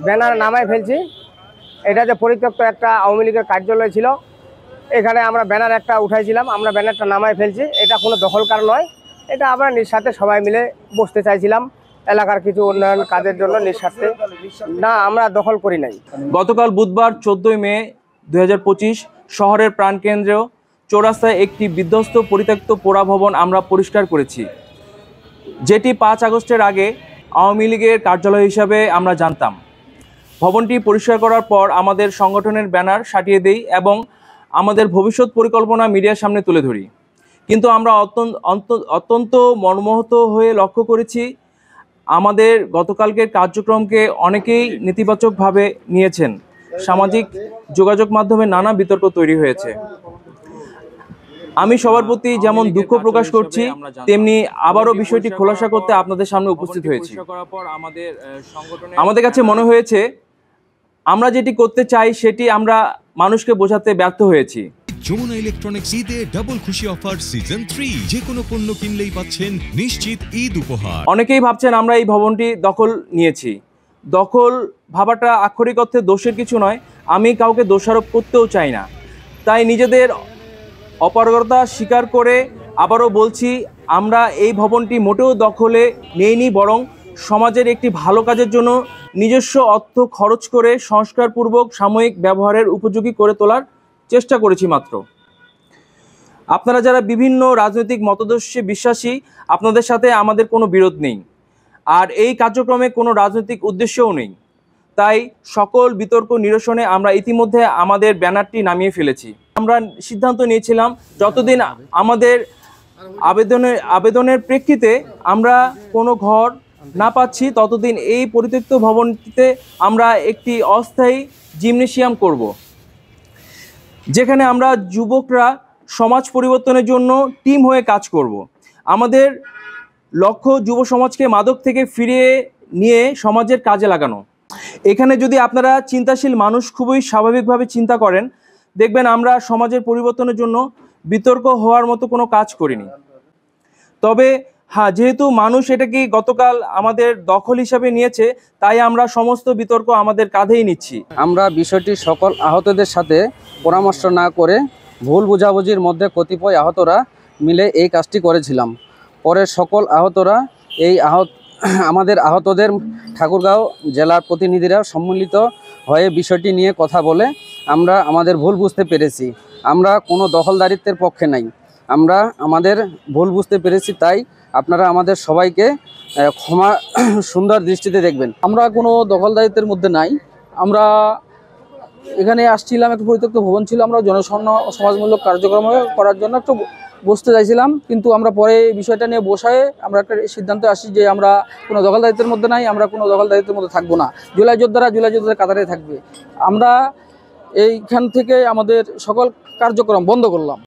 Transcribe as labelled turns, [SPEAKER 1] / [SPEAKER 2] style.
[SPEAKER 1] Banner নামায় ফেলছি। এটা যে পরিত্যক্ত একটা আওয়ামী লীগের কার্যালয় ছিল, এখানে আমরা ব্যানার একটা উঠাইছিলাম, আমরা ব্যানারটা নামায় ফেলছি। এটা কোনো দখলকার নয়, এটা আমরা নিঃস্বার্থে সবাই মিলে বসতে চাইছিলাম এলাকার কিছু উন্নয়ন কাজের জন্য নিঃস্বার্থে। না, আমরা দখল করি নাই।
[SPEAKER 2] গতকাল বুধবার 14 মে 2025 শহরের প্রাণকেন্দ্র চৌরাস্তায় একটি বিধ্বস্ত পরিত্যক্ত পোড়া ভবন আমরা পরিষ্কার করেছি, যেটি 5 আগস্টের আগে আওয়ামী লীগের কার্যালয় হিসাবে আমরা জানতাম। ভবনটি পরিষ্কার করার পর আমাদের সংগঠনের ব্যানার সাটিয়ে দেই এবং আমাদের ভবিষ্যৎ পরিকল্পনা মিডিয়ার সামনে তুলে ধরি। কিন্তু আমরা অত্যন্ত মর্মাহত হয়ে লক্ষ্য করেছি, আমাদের গতকালকের কার্যক্রমকে অনেকেই নেতিবাচকভাবে নিয়েছেন। সামাজিক যোগাযোগ মাধ্যমে নানা বিতর্ক তৈরি হয়েছে। আমি সবার প্রতি যেমন দুঃখ প্রকাশ করছি, তেমনি আবারও বিষয়টি খোলাসা করতে আপনাদের সামনে উপস্থিত হয়েছি। আমাদের কাছে মনে হয়েছে আমরা যেটি করতে চাই সেটি আমরা মানুষকে বোঝাতে ব্যর্থ হয়েছি।
[SPEAKER 3] যমুনা ইলেকট্রনিক্স ঈদে ডাবল খুশি অফার সিজন 3, যে কোনো পণ্য কিনলেই পাচ্ছেন নিশ্চিত ঈদ উপহার।
[SPEAKER 2] অনেকেই ভাবছেন আমরা এই ভবনটি দখল নিয়েছি। দখল ভাবাটা আক্ষরিক অর্থে দোষের কিছু নয়, আমি কাউকে দোষারোপ করতেও চাই না। তাই নিজেদের অপারগতা স্বীকার করে আবারও বলছি, আমরা এই ভবনটি মোটেও দখলে নেইনি, বরং সমাজের একটি ভালো কাজের জন্য নিজস্ব অর্থ খরচ করে সংস্কারপূর্বক সাময়িক ব্যবহারের উপযোগী করে তোলার চেষ্টা করেছি মাত্র। আপনারা যারা বিভিন্ন রাজনৈতিক মতাদর্শে বিশ্বাসী, আপনাদের সাথে আমাদের কোনো বিরোধ নেই, আর এই কার্যক্রমে কোনো রাজনৈতিক উদ্দেশ্যও নেই। তাই সকল বিতর্ক নিরসনে আমরা ইতিমধ্যে আমাদের ব্যানারটি নামিয়ে ফেলেছি। আমরা সিদ্ধান্ত নিয়েছিলাম যতদিন আমাদের আবেদনের প্রেক্ষিতে আমরা কোনো ঘর না পাচ্ছি, ততদিন এই পরিত্যক্ত ভবনটিতে আমরা একটি অস্থায়ী জিমনেশিয়াম করব, যেখানে আমরা যুবকরা সমাজ পরিবর্তনের জন্য টিম হয়ে কাজ করব। আমাদের লক্ষ্য যুব সমাজকে মাদক থেকে ফিরিয়ে নিয়ে সমাজের কাজে লাগানো। এখানে যদি আপনারা চিন্তাশীল মানুষ খুবই স্বাভাবিকভাবে চিন্তা করেন, দেখবেন আমরা সমাজের পরিবর্তনের জন্য বিতর্ক হওয়ার মতো কোনো কাজ করিনি। তবে হ্যাঁ, যেহেতু মানুষ এটাকে গতকাল আমাদের দখল হিসাবে নিয়েছে, তাই আমরা সমস্ত বিতর্ক আমাদের কাঁধেই নিচ্ছি।
[SPEAKER 4] আমরা বিষয়টি সকল আহতদের সাথে পরামর্শ না করে ভুল বোঝাবুঝির মধ্যে কতিপয় আহতরা মিলে এই কাজটি করেছিলাম। পরে সকল আহতরা আমাদের আহতদের ঠাকুরগাঁও জেলার প্রতিনিধিরা সম্মিলিত হয়ে বিষয়টি নিয়ে কথা বলে আমরা আমাদের ভুল বুঝতে পেরেছি। আমরা কোনো দখলদারিত্বের পক্ষে নাই, আমরা আমাদের ভুল বুঝতে পেরেছি। তাই আপনারা আমাদের সবাইকে ক্ষমা সুন্দর দৃষ্টিতে দেখবেন।
[SPEAKER 5] আমরা কোনো দখলদারিত্বের মধ্যে নাই। আমরা এখানে আসছিলাম, একটা পরিত্যক্ত ভবন ছিল, আমরা সমাজমূলক কার্যক্রম করার জন্য একটু বসতে চাইছিলাম, কিন্তু আমরা পরে বিষয়টা নিয়ে বসায় আমরা একটা সিদ্ধান্তে আসি যে আমরা কোনো দখলদারিত্বের মধ্যে নাই, আমরা কোনো দখলদারিত্বের মধ্যে থাকবো না। জুলাই যোদ্ধারা কাতারে থাকবে। আমরা এইখান থেকে আমাদের সকল কার্যক্রম বন্ধ করলাম।